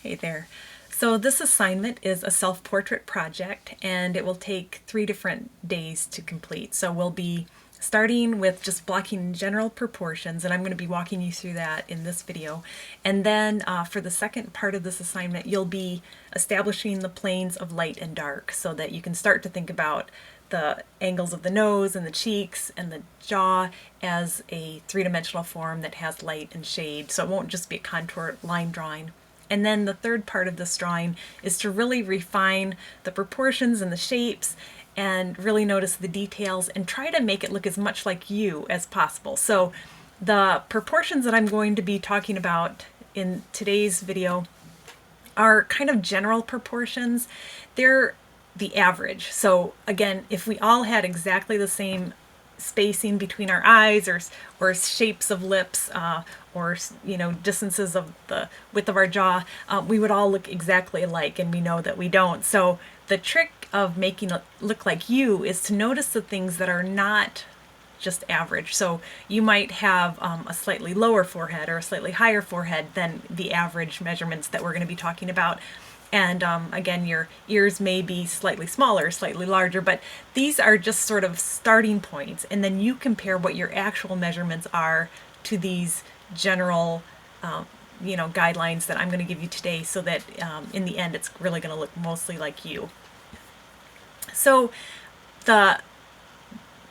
Hey there. So this assignment is a self-portrait project and it will take 3 different days to complete. So we'll be starting with just blocking general proportions, and I'm going to be walking you through that in this video. And then for the second part of this assignment, you'll be establishing the planes of light and dark so that you can start to think about the angles of the nose and the cheeks and the jaw as a three-dimensional form that has light and shade. So it won't just be a contour line drawing. And then the third part of this drawing is to really refine the proportions and the shapes and really notice the details and try to make it look as much like you as possible. So the proportions that I'm going to be talking about in today's video are kind of general proportions. They're the average. So again, if we all had exactly the same spacing between our eyes or shapes of lips or distances of the width of our jaw, we would all look exactly alike, and we know that we don't. So the trick of making it look like you is to notice the things that are not just average. So you might have a slightly lower forehead or a slightly higher forehead than the average measurements that we're going to be talking about. And again, your ears may be slightly smaller, slightly larger, but these are just sort of starting points. And then you compare what your actual measurements are to these general, guidelines that I'm going to give you today, so that in the end, it's really going to look mostly like you. So the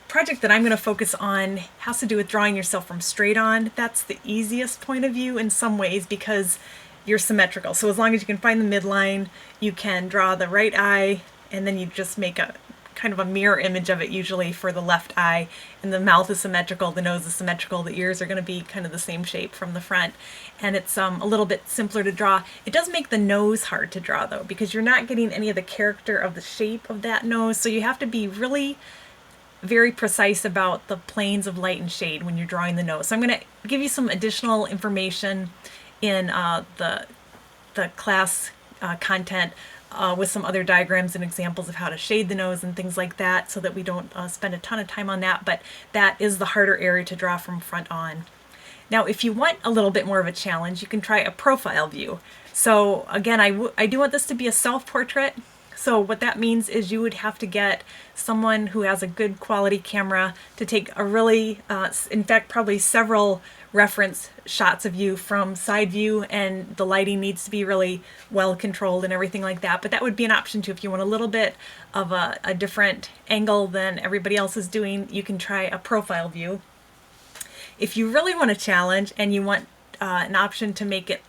project that I'm going to focus on has to do with drawing yourself from straight on. That's the easiest point of view in some ways because you're symmetrical. So as long as you can find the midline, you can draw the right eye, and then you just make a kind of a mirror image of it, usually for the left eye. And the mouth is symmetrical, the nose is symmetrical, the ears are going to be kind of the same shape from the front. And it's a little bit simpler to draw. It does make the nose hard to draw though, because you're not getting any of the character of the shape of that nose. So you have to be really very precise about the planes of light and shade when you're drawing the nose. So I'm going to give you some additional information in the class content with some other diagrams and examples of how to shade the nose and things like that, so that we don't spend a ton of time on that, but that is the harder area to draw from front on. Now, if you want a little bit more of a challenge, you can try a profile view. So again, I do want this to be a self-portrait. So what that means is you would have to get someone who has a good quality camera to take a really, in fact, probably several reference shots of you from side view, and the lighting needs to be really well controlled and everything like that. But that would be an option too. If you want a little bit of a different angle than everybody else is doing, you can try a profile view. If you really want a challenge and you want an option to make it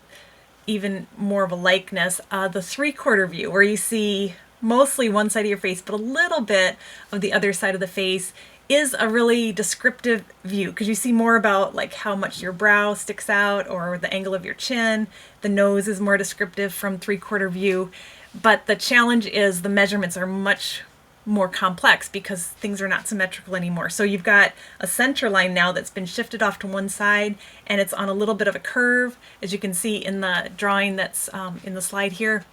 even more of a likeness, the 3/4 view, where you see mostly one side of your face but a little bit of the other side of the face, is a really descriptive view, because you see more about like how much your brow sticks out or the angle of your chin. The nose is more descriptive from 3/4 view, but the challenge is the measurements are much more complex because things are not symmetrical anymore. So you've got a center line now that's been shifted off to one side, and it's on a little bit of a curve, as you can see in the drawing that's in the slide here.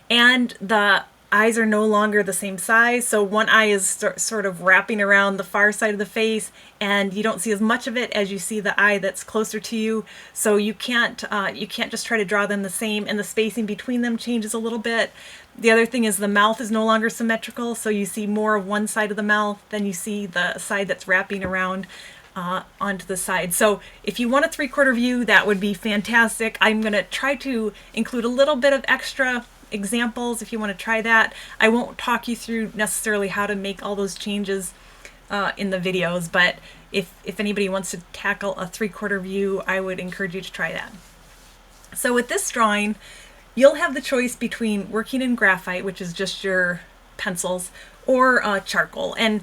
And the eyes are no longer the same size, so one eye is sort of wrapping around the far side of the face, and you don't see as much of it as you see the eye that's closer to you. So you can't just try to draw them the same, and the spacing between them changes a little bit. The other thing is the mouth is no longer symmetrical, so you see more of one side of the mouth than you see the side that's wrapping around onto the side. So if you want a 3/4 view, that would be fantastic. I'm going to try to include a little bit of extra examples if you want to try that. I won't talk you through necessarily how to make all those changes in the videos, but if anybody wants to tackle a 3/4 view, I would encourage you to try that. So with this drawing, you'll have the choice between working in graphite, which is just your pencils, or charcoal. And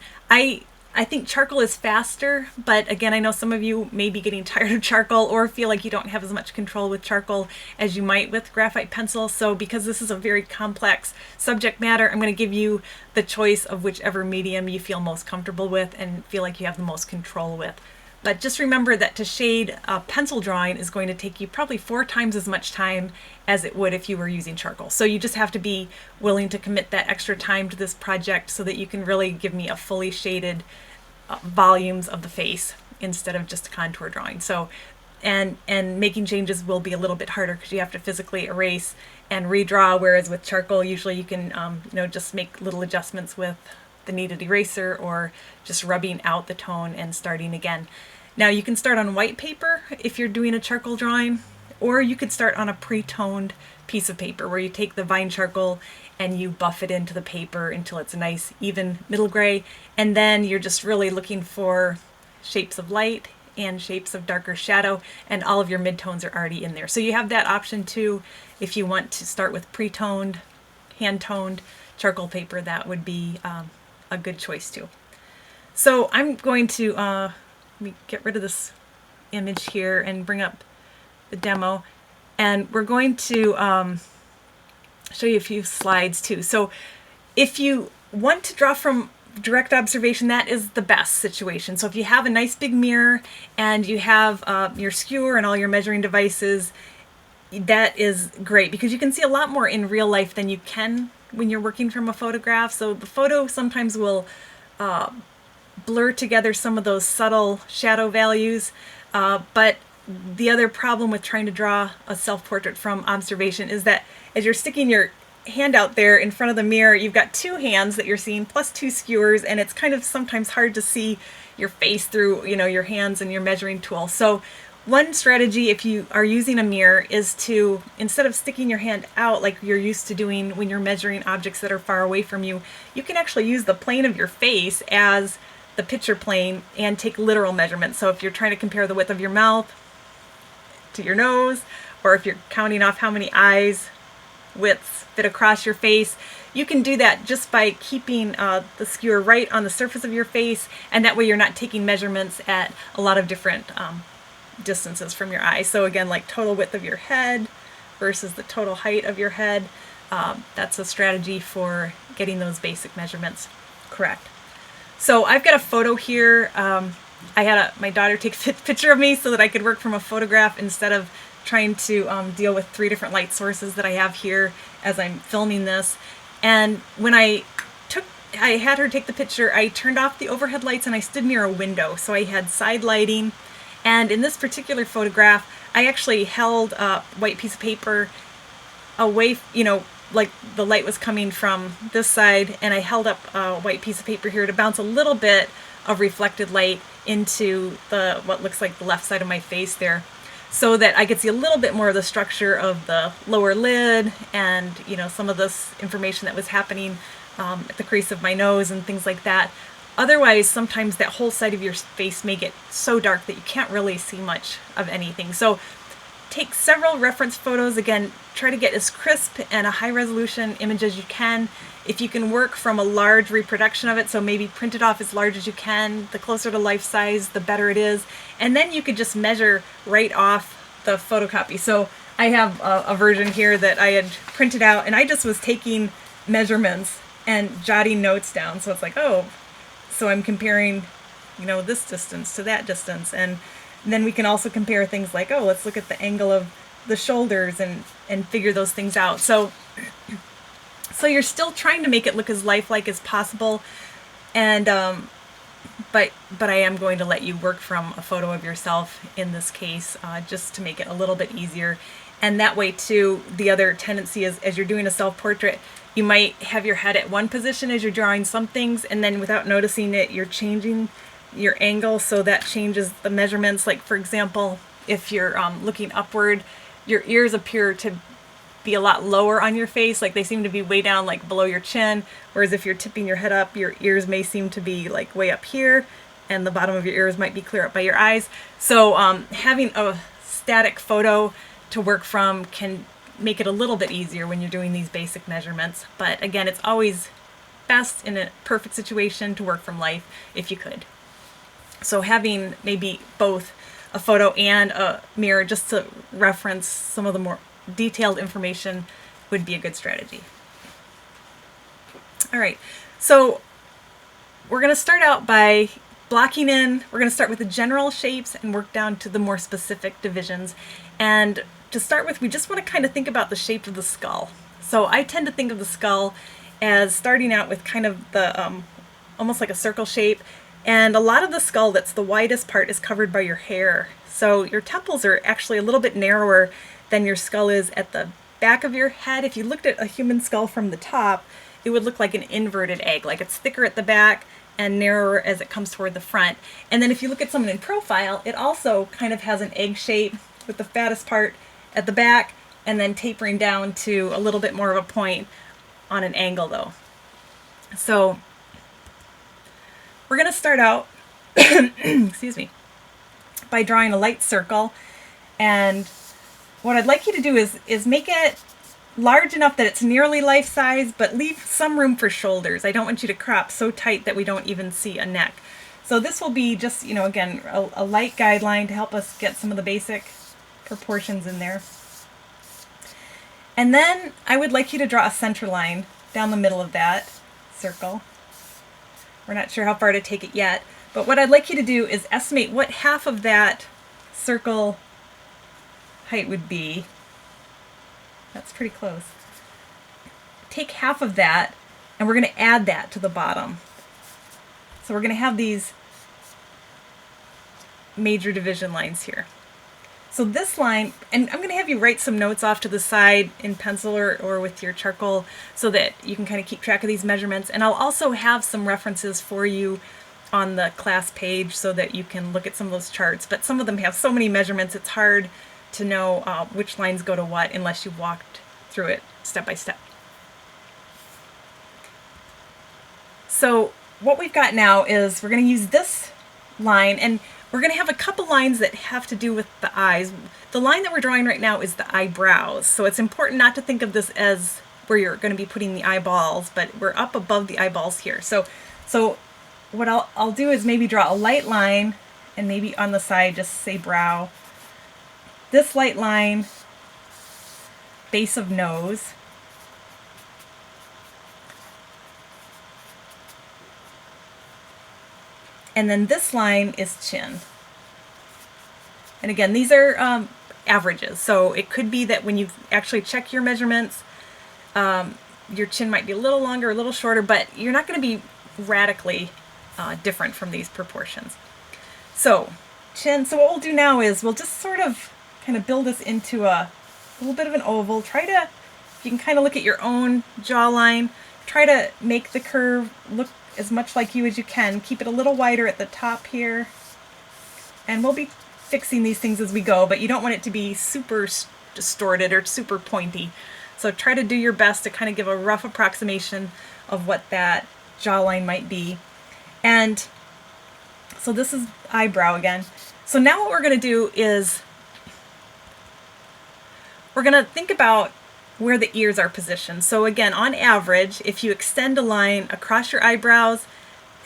I think charcoal is faster, but again, I know some of you may be getting tired of charcoal or feel like you don't have as much control with charcoal as you might with graphite pencil. So because this is a very complex subject matter, I'm going to give you the choice of whichever medium you feel most comfortable with and feel like you have the most control with. But just remember that to shade a pencil drawing is going to take you probably 4 times as much time as it would if you were using charcoal. So you just have to be willing to commit that extra time to this project so that you can really give me a fully shaded volumes of the face instead of just a contour drawing. So and making changes will be a little bit harder because you have to physically erase and redraw, whereas with charcoal usually you can just make little adjustments with the kneaded eraser or just rubbing out the tone and starting again. Now you can start on white paper if you're doing a charcoal drawing, or you could start on a pre-toned piece of paper where you take the vine charcoal and you buff it into the paper until it's a nice even middle gray, and then you're just really looking for shapes of light and shapes of darker shadow, and all of your midtones are already in there. So you have that option too if you want to start with pre-toned, hand-toned charcoal paper. That would be a good choice too. So I'm going to let me get rid of this image here and bring up the demo, and we're going to show you a few slides too. So if you want to draw from direct observation, that is the best situation. So if you have a nice big mirror and you have your skewer and all your measuring devices, that is great because you can see a lot more in real life than you can when you're working from a photograph. So the photo sometimes will blur together some of those subtle shadow values, but the other problem with trying to draw a self-portrait from observation is that as you're sticking your hand out there in front of the mirror, you've got two hands that you're seeing plus two skewers, and it's kind of sometimes hard to see your face through your hands and your measuring tool. So one strategy if you are using a mirror is to, instead of sticking your hand out like you're used to doing when you're measuring objects that are far away from you, you can actually use the plane of your face as the picture plane and take literal measurements. So if you're trying to compare the width of your mouth to your nose, or if you're counting off how many eyes widths fit across your face, you can do that just by keeping the skewer right on the surface of your face, and that way you're not taking measurements at a lot of different distances from your eyes. So again, like total width of your head versus the total height of your head, that's a strategy for getting those basic measurements correct. So I've got a photo here. I had my daughter take a picture of me so that I could work from a photograph instead of trying to deal with 3 different light sources that I have here as I'm filming this. And when I had her take the picture, I turned off the overhead lights and I stood near a window. So I had side lighting. And in this particular photograph, I actually held a white piece of paper away, like the light was coming from this side, and I held up a white piece of paper here to bounce a little bit of reflected light into what looks like the left side of my face there, so that I could see a little bit more of the structure of the lower lid and some of this information that was happening at the crease of my nose and things like that. Otherwise, sometimes that whole side of your face may get so dark that you can't really see much of anything. So take several reference photos. Again, try to get as crisp and a high resolution image as you can. If you can work from a large reproduction of it, so maybe print it off as large as you can, the closer to life size, the better it is. And then you could just measure right off the photocopy. So I have a version here that I had printed out, and I just was taking measurements and jotting notes down. So it's like, oh, so I'm comparing, this distance to that distance. And then we can also compare things like, oh, let's look at the angle of the shoulders and figure those things out. So you're still trying to make it look as lifelike as possible, and but I am going to let you work from a photo of yourself in this case, just to make it a little bit easier. And that way too, the other tendency is, as you're doing a self-portrait, you might have your head at one position as you're drawing some things, and then without noticing it, you're changing your angle, so that changes the measurements. Like for example, if you're looking upward, your ears appear to be a lot lower on your face, like they seem to be way down, like below your chin, whereas if you're tipping your head up, your ears may seem to be like way up here, and the bottom of your ears might be clear up by your eyes. So having a static photo to work from can make it a little bit easier when you're doing these basic measurements. But again, it's always best in a perfect situation to work from life if you could. So having maybe both a photo and a mirror just to reference some of the more detailed information would be a good strategy. All right, so we're going to start out by blocking in. We're going to start with the general shapes and work down to the more specific divisions. And to start with, we just want to kind of think about the shape of the skull. So I tend to think of the skull as starting out with kind of the almost like a circle shape, And a lot of the skull that's the widest part is covered by your hair. So your temples are actually a little bit narrower than your skull is at the back of your head. If you looked at a human skull from the top, it would look like an inverted egg, like it's thicker at the back and narrower as it comes toward the front. And then if you look at someone in profile, it also kind of has an egg shape with the fattest part at the back and then tapering down to a little bit more of a point on an angle though. So we're going to start out, excuse me, by drawing a light circle. And what I'd like you to do is make it large enough that it's nearly life size, but leave some room for shoulders. I don't want you to crop so tight that we don't even see a neck. So this will be just, again, a light guideline to help us get some of the basic proportions in there. And then I would like you to draw a center line down the middle of that circle. We're not sure how far to take it yet, but what I'd like you to do is estimate what half of that circle height would be. That's pretty close. Take half of that, and we're going to add that to the bottom. So we're going to have these major division lines here. So this line, and I'm going to have you write some notes off to the side in pencil or with your charcoal so that you can kind of keep track of these measurements. And I'll also have some references for you on the class page so that you can look at some of those charts. But some of them have so many measurements, it's hard to know which lines go to what unless you've walked through it step by step. So what we've got now is we're going to use this line, and we're going to have a couple lines that have to do with the eyes. The line that we're drawing right now is the eyebrows, so it's important not to think of this as where you're going to be putting the eyeballs, but we're up above the eyeballs here. So what I'll do is maybe draw a light line, and maybe on the side just say brow. This light line, base of nose. And then this line is chin. And again, these are averages. So it could be that when you actually check your measurements, your chin might be a little longer, a little shorter, but you're not going to be radically different from these proportions. So chin, so what we'll do now is we'll just sort of kind of build this into a little bit of an oval. Try to, you can kind of look at your own jawline, try to make the curve look as much like you as you can. Keep it a little wider at the top here. And we'll be fixing these things as we go, but you don't want it to be super distorted or super pointy. So try to do your best to kind of give a rough approximation of what that jawline might be. And so this is eyebrow again. So now what we're going to do is we're going to think about where the ears are positioned. So again, on average, if you extend a line across your eyebrows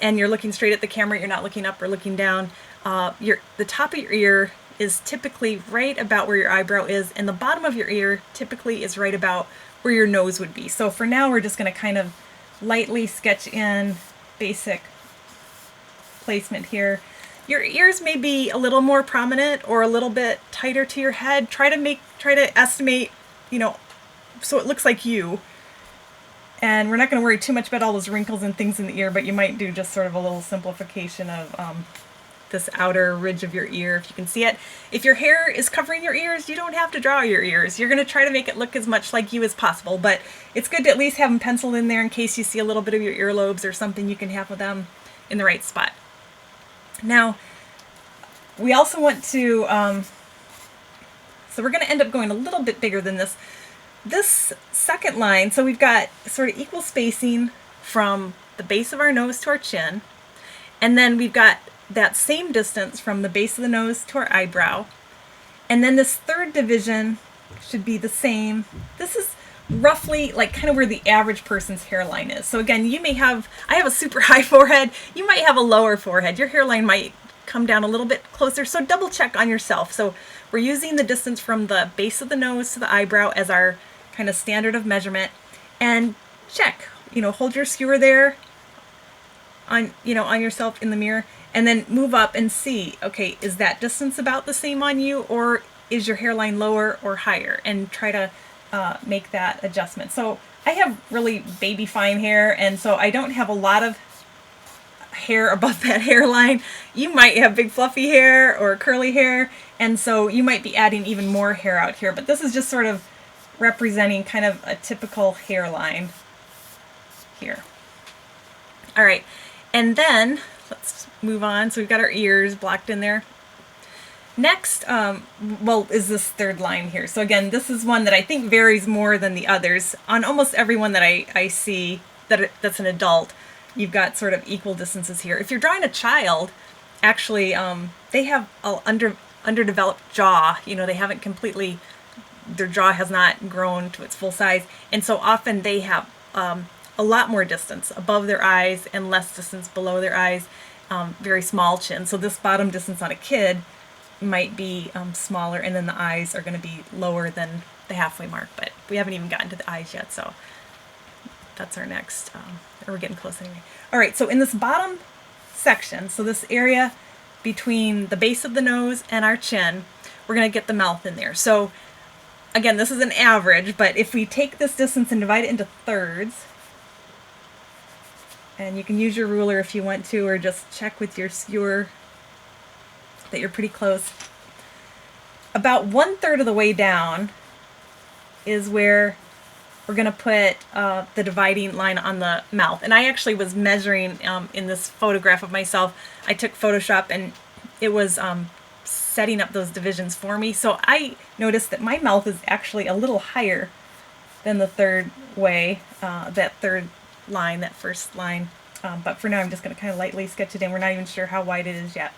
and you're looking straight at the camera, you're not looking up or looking down, the top of your ear is typically right about where your eyebrow is, and the bottom of your ear typically is right about where your nose would be. So for now, we're just going to kind of lightly sketch in basic placement here. Your ears may be a little more prominent or a little bit tighter to your head. Try to estimate, so it looks like you. And we're not going to worry too much about all those wrinkles and things in the ear, but you might do just sort of a little simplification of this outer ridge of your ear, if you can see it. If your hair is covering your ears, you don't have to draw your ears. You're going to try to make it look as much like you as possible, but it's good to at least have them penciled in there in case you see a little bit of your earlobes or something. You can have them in the right spot. Now, we also want to, so we're going to end up going a little bit bigger than this. This second line, so we've got sort of equal spacing from the base of our nose to our chin, and then we've got that same distance from the base of the nose to our eyebrow. And then this third division should be the same. This is roughly like kind of where the average person's hairline is. So again, I have a super high forehead. You might have a lower forehead. Your hairline might come down a little bit closer. So double check on yourself. So we're using the distance from the base of the nose to the eyebrow as our kind of standard of measurement. And check, hold your skewer there on yourself in the mirror, and then move up and see, okay, is that distance about the same on you, or is your hairline lower or higher? And try to make that adjustment. So I have really baby fine hair, and so I don't have a lot of hair above that hairline. You might have big fluffy hair or curly hair, and so you might be adding even more hair out here. But this is just sort of representing kind of a typical hairline here. All right, and then let's move on. So we've got our ears blocked in there. Next, well, is this third line here. So again, this is one that I think varies more than the others. On almost everyone that I see that's an adult, you've got sort of equal distances here. If you're drawing a child, actually, they have an underdeveloped jaw. You know, they haven't completely, their jaw has not grown to its full size. And so often they have a lot more distance above their eyes and less distance below their eyes, very small chin. So this bottom distance on a kid might be smaller, and then the eyes are going to be lower than the halfway mark, but we haven't even gotten to the eyes yet, so that's our next, we're getting close anyway. All right, so in this bottom section, so this area between the base of the nose and our chin, we're going to get the mouth in there. So again, this is an average, but if we take this distance and divide it into thirds, and you can use your ruler if you want to, or just check with your skewer that you're pretty close. About 1/3 of the way down is where we're going to put the dividing line on the mouth. And I actually was measuring in this photograph of myself. I took Photoshop and it was setting up those divisions for me. So I noticed that my mouth is actually a little higher than the third way, that third line, that first line. But for now, I'm just going to kind of lightly sketch it in. We're not even sure how wide it is yet.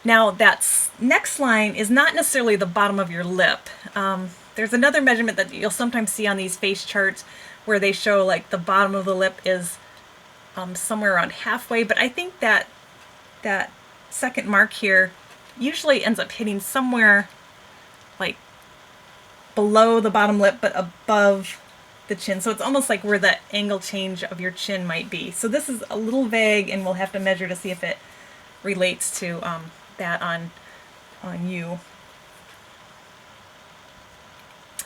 Now that next line is not necessarily the bottom of your lip. There's another measurement that you'll sometimes see on these face charts where they show like the bottom of the lip is somewhere around halfway, but I think that that second mark here usually ends up hitting somewhere like below the bottom lip but above the chin. So it's almost like where the angle change of your chin might be. So this is a little vague, and we'll have to measure to see if it relates to that on you.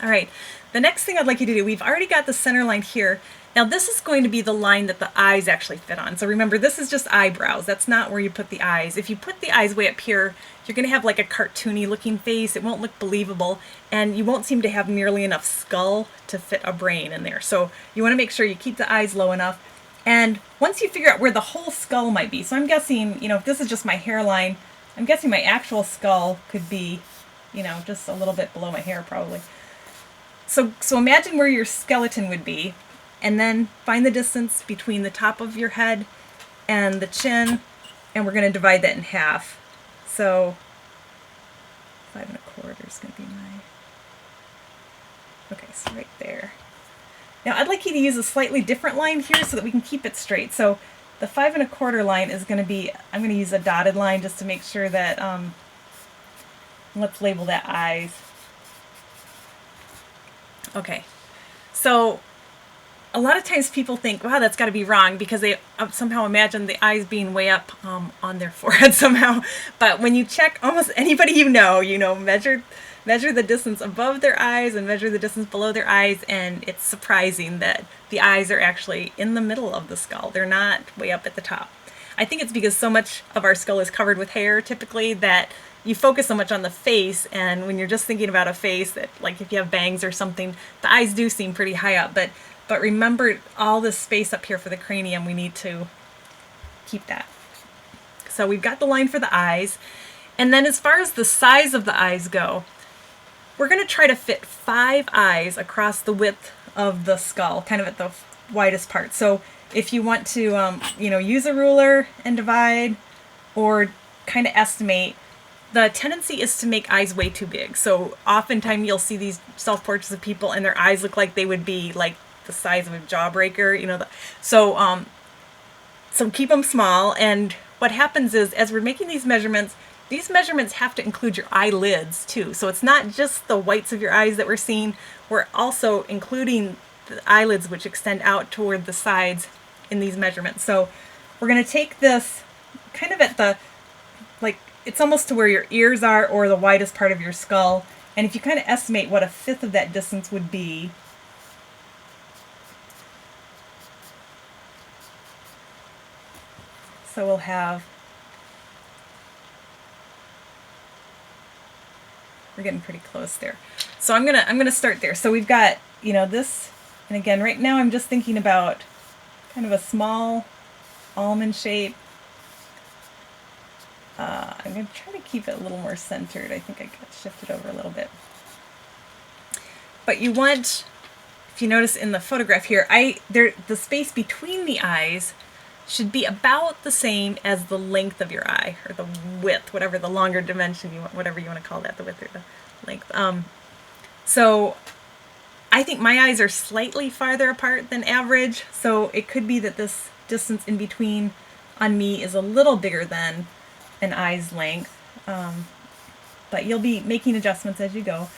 All right, the next thing I'd like you to do, we've already got the center line here. Now this is going to be the line that the eyes actually fit on. So remember, this is just eyebrows. That's not where you put the eyes. If you put the eyes way up here, you're going to have like a cartoony looking face. It won't look believable, and you won't seem to have nearly enough skull to fit a brain in there. So you want to make sure you keep the eyes low enough. And once you figure out where the whole skull might be, so I'm guessing, you know, if this is just my hairline, I'm guessing my actual skull could be, you know, just a little bit below my hair probably. So imagine where your skeleton would be, and then find the distance between the top of your head and the chin, and we're going to divide that in half. So 5 1/4 is going to be my, okay, so right there. Now I'd like you to use a slightly different line here so that we can keep it straight. So the 5 1/4 line is going to be, I'm going to use a dotted line just to make sure that, let's label that eyes. Okay, so a lot of times people think, wow, that's got to be wrong, because they somehow imagine the eyes being way up on their forehead somehow. But when you check almost anybody you know, measure the distance above their eyes and measure the distance below their eyes, and it's surprising that the eyes are actually in the middle of the skull. They're not way up at the top. I think it's because so much of our skull is covered with hair typically that you focus so much on the face, and when you're just thinking about a face, that like if you have bangs or something, the eyes do seem pretty high up, but remember all this space up here for the cranium, we need to keep that. So we've got the line for the eyes, and then as far as the size of the eyes go, we're going to try to fit 5 eyes across the width of the skull, kind of at the widest part. So if you want to, use a ruler and divide, or kind of estimate, the tendency is to make eyes way too big. So oftentimes you'll see these self-portraits of people and their eyes look like they would be like the size of a jawbreaker, so keep them small. And what happens is, as we're making these measurements have to include your eyelids too. So it's not just the whites of your eyes that we're seeing, we're also including the eyelids, which extend out toward the sides in these measurements. So we're going to take this kind of at the, like, it's almost to where your ears are, or the widest part of your skull. And if you kind of estimate what 1/5 of that distance would be, So we'll have, we're getting pretty close there. So I'm gonna start there. So we've got, you know, this, and again, right now I'm just thinking about kind of a small almond shape. I'm going to try to keep it a little more centered. I think I got shifted over a little bit. But you want, if you notice in the photograph here, the space between the eyes should be about the same as the length of your eye, or the width, whatever the longer dimension you want, whatever you want to call that, the width or the length. So I think my eyes are slightly farther apart than average, so it could be that this distance in between on me is a little bigger than an eye's length, but you'll be making adjustments as you go.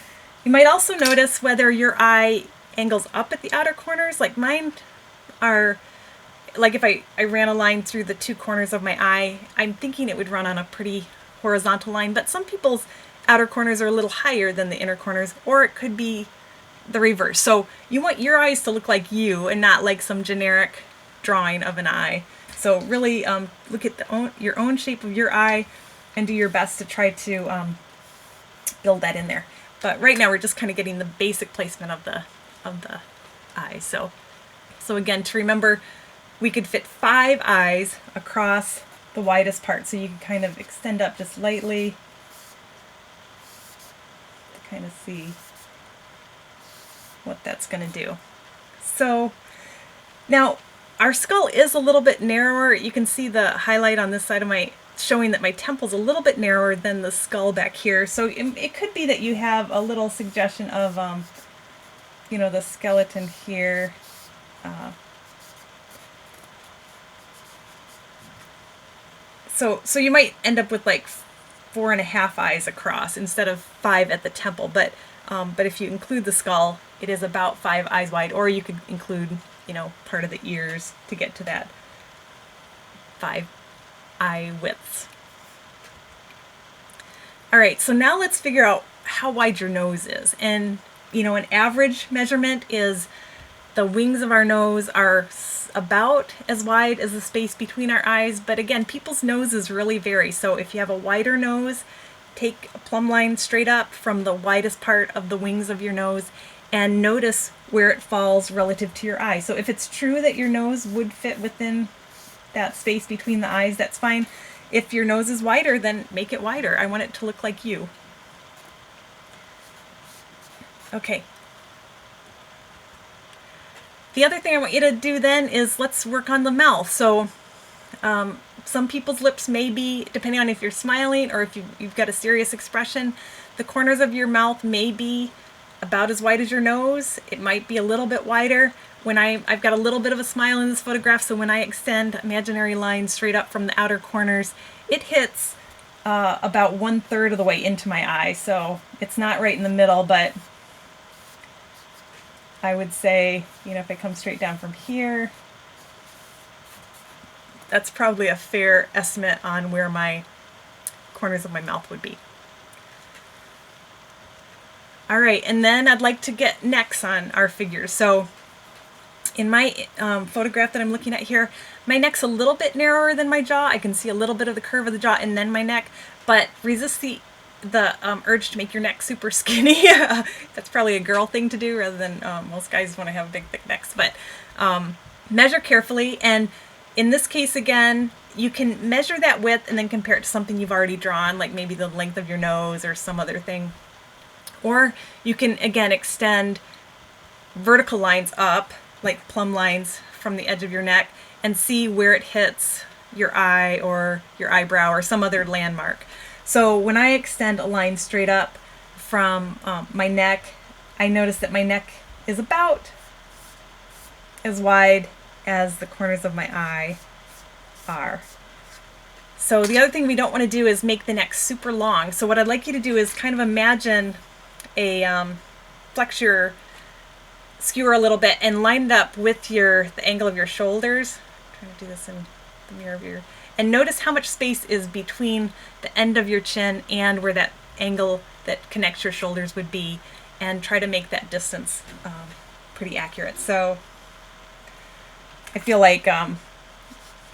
You might also notice whether your eye angles up at the outer corners. Like mine are, like if I ran a line through the two corners of my eye, I'm thinking it would run on a pretty horizontal line, but some people's outer corners are a little higher than the inner corners, or it could be the reverse. So you want your eyes to look like you and not like some generic drawing of an eye. So really look at your own shape of your eye and do your best to try to build that in there. But right now we're just kind of getting the basic placement of the eye. So again, to remember, we could fit 5 eyes across the widest part. So you can kind of extend up just lightly to kind of see what that's going to do. So now our skull is a little bit narrower. You can see the highlight on this side of my, showing that my temple's a little bit narrower than the skull back here. So it could be that you have a little suggestion of, you know, the skeleton here. So you might end up with like 4.5 eyes across instead of 5 at the temple. But if you include the skull, it is about 5 eyes wide, or you could include, you know, part of the ears to get to that 5 eye widths. All right, so now let's figure out how wide your nose is. And, you know, an average measurement is the wings of our nose are about as wide as the space between our eyes. But again, people's noses really vary. So if you have a wider nose, take a plumb line straight up from the widest part of the wings of your nose and notice where it falls relative to your eye. So if it's true that your nose would fit within that space between the eyes, that's fine. If your nose is wider, then make it wider. I want it to look like you. Okay. The other thing I want you to do then is let's work on the mouth. So some people's lips may be, depending on if you're smiling or if you've got a serious expression, the corners of your mouth may be about as wide as your nose. It might be a little bit wider. When I've got a little bit of a smile in this photograph, so when I extend imaginary lines straight up from the outer corners, it hits about 1/3 of the way into my eye. So it's not right in the middle, but I would say, you know, if I come straight down from here, that's probably a fair estimate on where my corners of my mouth would be. All right, and then I'd like to get necks on our figures. So in my photograph that I'm looking at here, my neck's a little bit narrower than my jaw. I can see a little bit of the curve of the jaw and then my neck, but resist the urge to make your neck super skinny. That's probably a girl thing to do rather than most guys want to have big thick necks. But measure carefully, and in this case again, you can measure that width and then compare it to something you've already drawn, like maybe the length of your nose or some other thing. Or you can again extend vertical lines up, like plumb lines from the edge of your neck, and see where it hits your eye or your eyebrow or some other landmark. So when I extend a line straight up from my neck, I notice that my neck is about as wide as the corners of my eye are. So the other thing we don't want to do is make the neck super long. So what I'd like you to do is kind of imagine a flex your skewer a little bit and line it up with the angle of your shoulders. I'm trying to do this in the mirror of your, and notice how much space is between the end of your chin and where that angle that connects your shoulders would be, and try to make that distance pretty accurate. So I feel like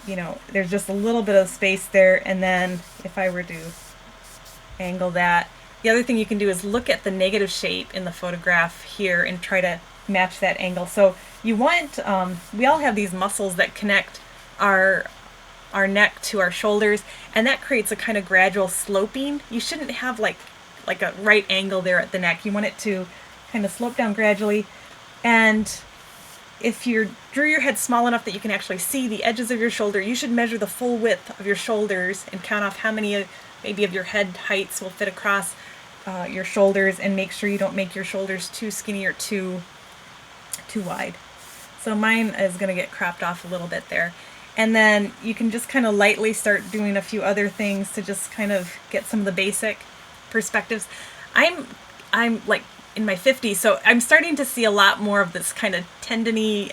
you know, there's just a little bit of space there. And then if I were to angle that, the other thing you can do is look at the negative shape in the photograph here and try to match that angle. So you want, we all have these muscles that connect our neck to our shoulders, and that creates a kind of gradual sloping. You shouldn't have like a right angle there at the neck. You want it to kind of slope down gradually. And if you drew your head small enough that you can actually see the edges of your shoulder, you should measure the full width of your shoulders and count off how many maybe of your head heights will fit across your shoulders, and make sure you don't make your shoulders too skinny or too wide. So mine is going to get cropped off a little bit there. And then you can just kind of lightly start doing a few other things to just kind of get some of the basic perspectives. I'm like in my 50s, so I'm starting to see a lot more of this kind of tendony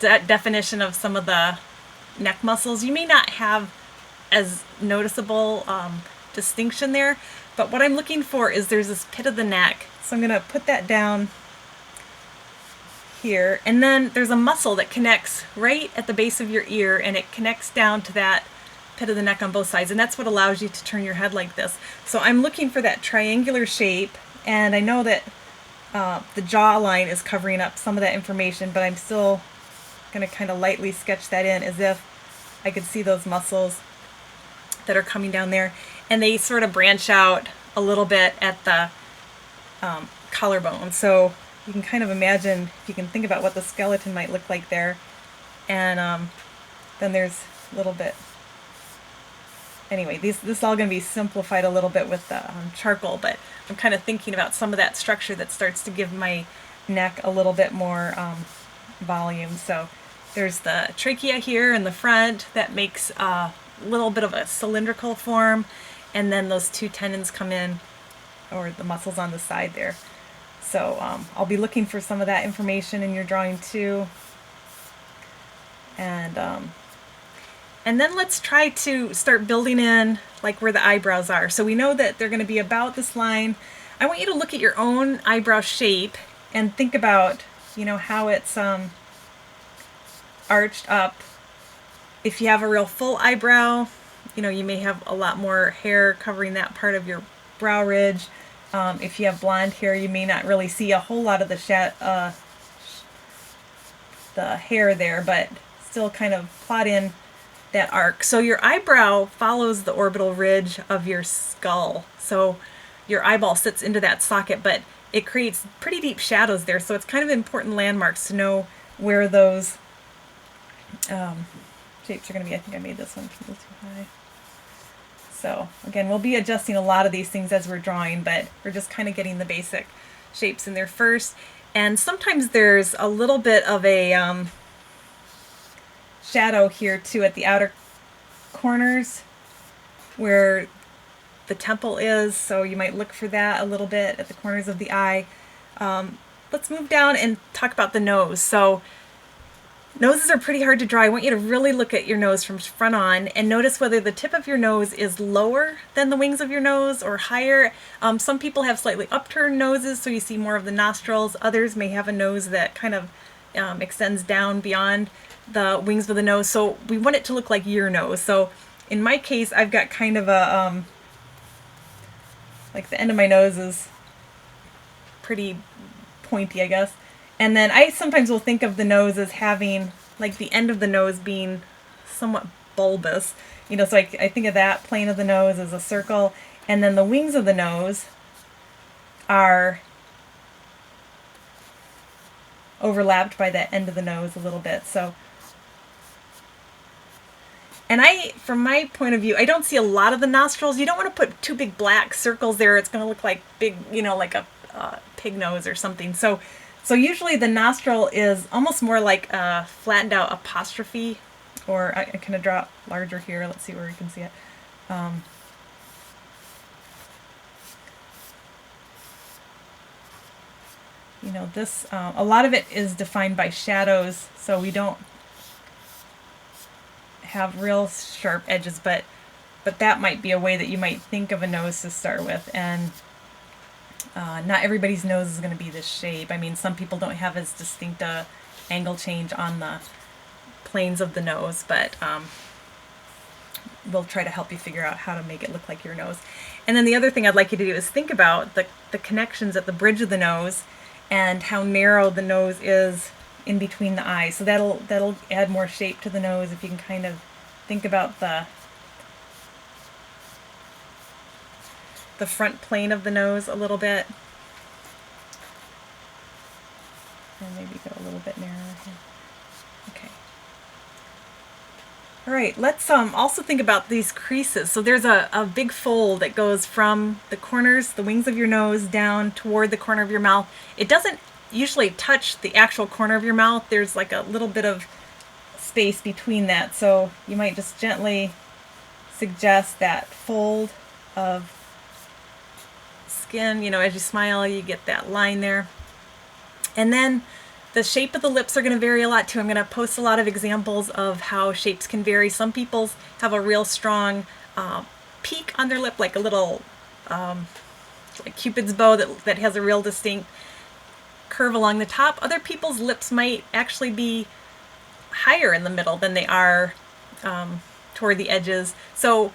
definition of some of the neck muscles. You may not have as noticeable distinction there, but what I'm looking for is there's this pit of the neck. So I'm going to put that down here, and then there's a muscle that connects right at the base of your ear, and it connects down to that pit of the neck on both sides, and that's what allows you to turn your head like this. So I'm looking for that triangular shape, and I know that the jawline is covering up some of that information, but I'm still going to kind of lightly sketch that in as if I could see those muscles that are coming down there, and they sort of branch out a little bit at the collarbone. So you can kind of imagine, if you can think about what the skeleton might look like there. And then there's a little bit, anyway, this is all going to be simplified a little bit with the charcoal, but I'm kind of thinking about some of that structure that starts to give my neck a little bit more volume. So there's the trachea here in the front that makes a little bit of a cylindrical form, and then those two tendons come in, or the muscles on the side there. So I'll be looking for some of that information in your drawing too. And then let's try to start building in like where the eyebrows are. So we know that they're going to be about this line. I want you to look at your own eyebrow shape and think about, you know, how it's arched up. If you have a real full eyebrow, you know, you may have a lot more hair covering that part of your brow ridge. If you have blonde hair, you may not really see a whole lot of the hair there, but still kind of plot in that arc. So your eyebrow follows the orbital ridge of your skull. So your eyeball sits into that socket, but it creates pretty deep shadows there. So it's kind of important landmarks to know where those shapes are going to be. I think I made this one a little too high. So again, we'll be adjusting a lot of these things as we're drawing, but we're just kind of getting the basic shapes in there first. And sometimes there's a little bit of a shadow here too at the outer corners where the temple is, so you might look for that a little bit at the corners of the eye. Let's move down and talk about the nose. So noses are pretty hard to draw. I want you to really look at your nose from front on and notice whether the tip of your nose is lower than the wings of your nose or higher. Some people have slightly upturned noses, so you see more of the nostrils. Others may have a nose that kind of extends down beyond the wings of the nose. So we want it to look like your nose. So in my case, I've got kind of a, like the end of my nose is pretty pointy, I guess. And then I sometimes will think of the nose as having, like the end of the nose being somewhat bulbous. You know, so I think of that plane of the nose as a circle. And then the wings of the nose are overlapped by that end of the nose a little bit. So, and from my point of view, I don't see a lot of the nostrils. You don't want to put two big black circles there. It's going to look like big, you know, like a pig nose or something. So usually the nostril is almost more like a flattened out apostrophe, or I kind of draw it larger here. Let's see where we can see it. You know, this, a lot of it is defined by shadows, so we don't have real sharp edges, but that might be a way that you might think of a nose to start with. And not everybody's nose is going to be this shape. I mean, some people don't have as distinct a angle change on the planes of the nose, but we'll try to help you figure out how to make it look like your nose. And then the other thing I'd like you to do is think about the connections at the bridge of the nose and how narrow the nose is in between the eyes. So that'll add more shape to the nose if you can kind of think about the front plane of the nose a little bit. And maybe go a little bit narrower here. Okay. All right, let's also think about these creases. So there's a big fold that goes from the corners, the wings of your nose, down toward the corner of your mouth. It doesn't usually touch the actual corner of your mouth. There's like a little bit of space between that. So you might just gently suggest that fold of skin. You know, as you smile, you get that line there. And then the shape of the lips are going to vary a lot too. I'm going to post a lot of examples of how shapes can vary. Some people have a real strong peak on their lip, like a little like Cupid's bow that has a real distinct curve along the top. Other people's lips might actually be higher in the middle than they are toward the edges. So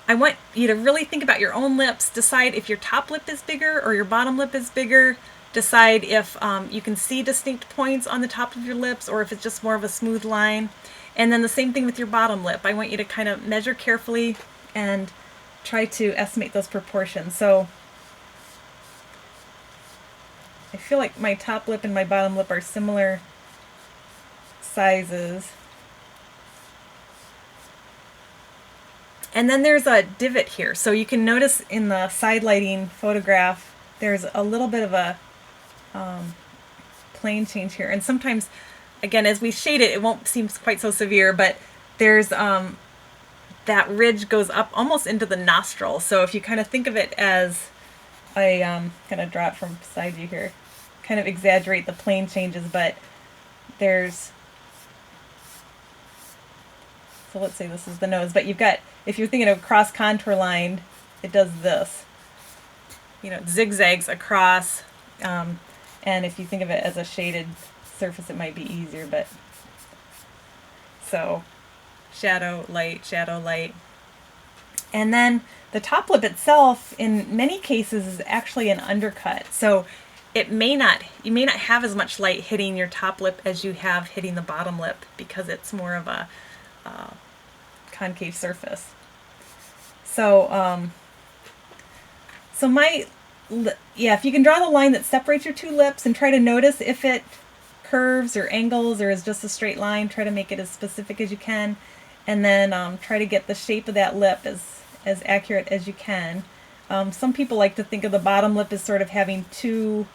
I want you to really think about your own lips. Decide if your top lip is bigger or your bottom lip is bigger. Decide if you can see distinct points on the top of your lips or if it's just more of a smooth line. And then the same thing with your bottom lip. I want you to kind of measure carefully and try to estimate those proportions. So I feel like my top lip and my bottom lip are similar sizes. And then there's a divot here. So you can notice in the side lighting photograph, there's a little bit of a plane change here. And sometimes, again, as we shade it, it won't seem quite so severe, but there's that ridge goes up almost into the nostril. So if you kind of think of it as I kind of draw it from side view here, kind of exaggerate the plane changes, but there's, so let's say this is the nose, but you've got, if you're thinking of cross contour line, it does this. You know, it zigzags across, and if you think of it as a shaded surface, it might be easier, but so shadow, light. And then the top lip itself, in many cases, is actually an undercut. So you may not have as much light hitting your top lip as you have hitting the bottom lip because it's more of a concave surface. So, if you can draw the line that separates your two lips and try to notice if it curves or angles or is just a straight line, try to make it as specific as you can, and then try to get the shape of that lip as accurate as you can. Some people like to think of the bottom lip as sort of having two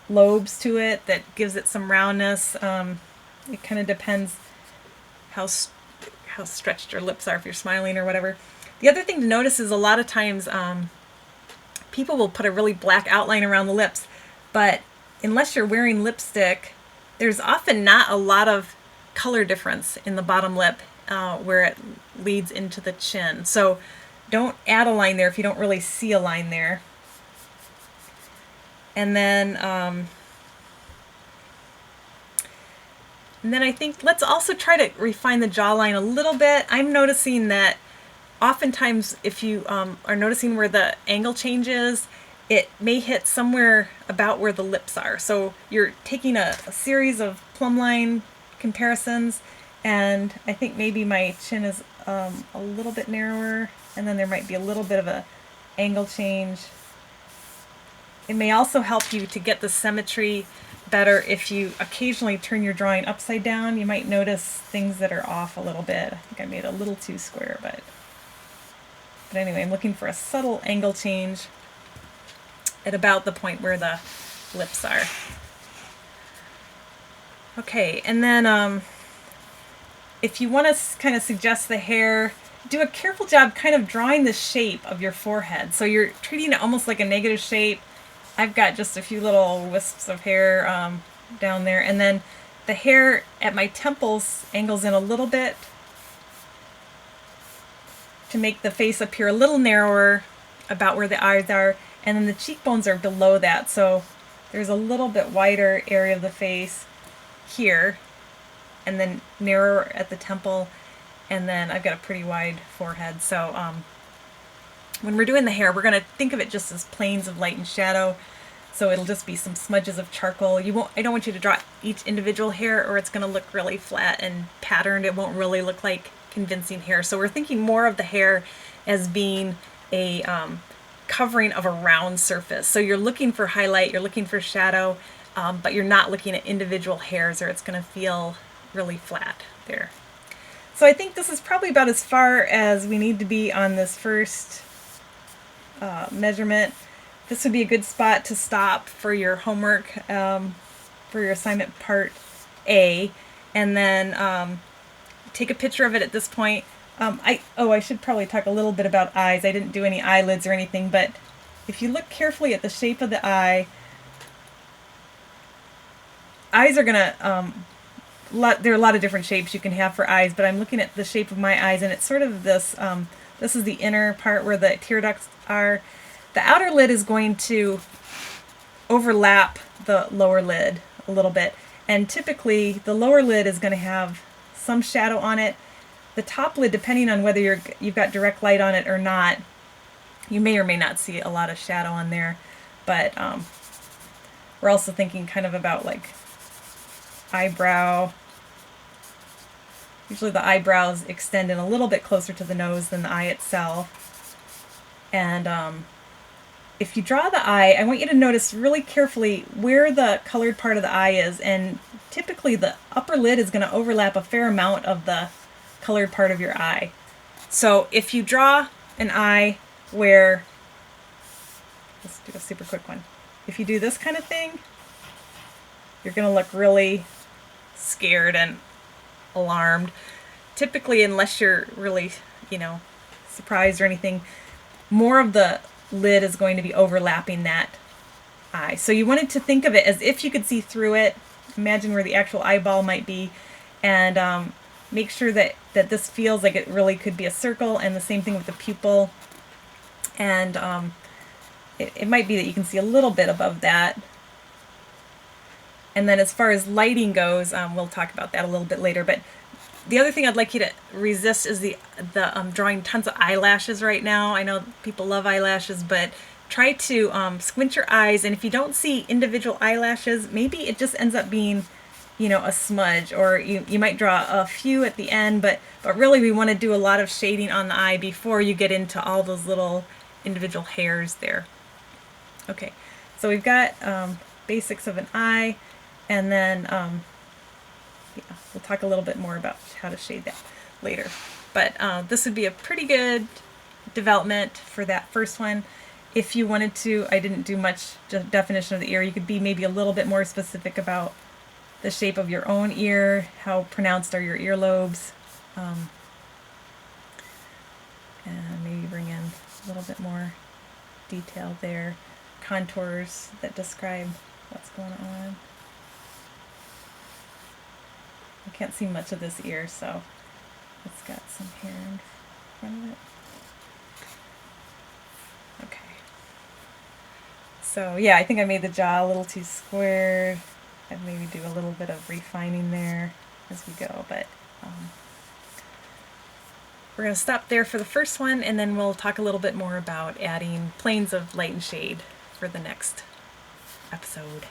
lobes to it that gives it some roundness. It kind of depends how stretched your lips are if you're smiling or whatever. The other thing to notice is a lot of times people will put a really black outline around the lips, but unless you're wearing lipstick, there's often not a lot of color difference in the bottom lip where it leads into the chin. So don't add a line there if you don't really see a line there. And then I think let's also try to refine the jawline a little bit. I'm noticing that oftentimes if you are noticing where the angle changes, it may hit somewhere about where the lips are. So you're taking a series of plumb line comparisons, and I think maybe my chin is a little bit narrower, and then there might be a little bit of a angle change. It may also help you to get the symmetry better if you occasionally turn your drawing upside down. You might notice things that are off a little bit. I think I made it a little too square, but anyway, I'm looking for a subtle angle change at about the point where the lips are. Okay, and then if you want to kind of suggest the hair, do a careful job kind of drawing the shape of your forehead. So you're treating it almost like a negative shape. I've got just a few little wisps of hair down there, and then the hair at my temples angles in a little bit to make the face appear a little narrower about where the eyes are, and then the cheekbones are below that, so there's a little bit wider area of the face here, and then narrower at the temple, and then I've got a pretty wide forehead. So when we're doing the hair, we're going to think of it just as planes of light and shadow. So it'll just be some smudges of charcoal. I don't want you to draw each individual hair, or it's going to look really flat and patterned. It won't really look like convincing hair. So we're thinking more of the hair as being a covering of a round surface. So you're looking for highlight, you're looking for shadow, but you're not looking at individual hairs, or it's going to feel really flat there. So I think this is probably about as far as we need to be on this first measurement. This would be a good spot to stop for your homework, for your assignment part A, and then take a picture of it at this point. I should probably talk a little bit about eyes. I didn't do any eyelids or anything, but if you look carefully at the shape of the eye, eyes are gonna, there are a lot of different shapes you can have for eyes, but I'm looking at the shape of my eyes, and it's sort of this, this is the inner part where the tear ducts are. The outer lid is going to overlap the lower lid a little bit, and typically the lower lid is going to have some shadow on it. The top lid, depending on whether you've got direct light on it or not, you may or may not see a lot of shadow on there, but we're also thinking kind of about like eyebrow. Usually the eyebrows extend in a little bit closer to the nose than the eye itself. And if you draw the eye, I want you to notice really carefully where the colored part of the eye is, and typically the upper lid is going to overlap a fair amount of the colored part of your eye. So if you draw an eye where, let's do a super quick one. If you do this kind of thing, you're going to look really scared and alarmed. Typically, unless you're really, surprised or anything, more of the lid is going to be overlapping that eye. So you wanted to think of it as if you could see through it. Imagine where the actual eyeball might be, and make sure that this feels like it really could be a circle, and the same thing with the pupil. And it might be that you can see a little bit above that. And then as far as lighting goes, we'll talk about that a little bit later, but the other thing I'd like you to resist is the drawing tons of eyelashes right now. I know people love eyelashes, but try to squint your eyes, and if you don't see individual eyelashes, maybe it just ends up being, a smudge, or you might draw a few at the end, but really we want to do a lot of shading on the eye before you get into all those little individual hairs there. Okay, so we've got basics of an eye, and then we'll talk a little bit more about how to shade that later. But this would be a pretty good development for that first one. If you wanted to, I didn't do much definition of the ear. You could be maybe a little bit more specific about the shape of your own ear, how pronounced are your earlobes, and maybe bring in a little bit more detail there. Contours that describe what's going on. I can't see much of this ear, so it's got some hair in front of it. Okay. So yeah, I think I made the jaw a little too squared. I'd maybe do a little bit of refining there as we go, but we're going to stop there for the first one, and then we'll talk a little bit more about adding planes of light and shade for the next episode.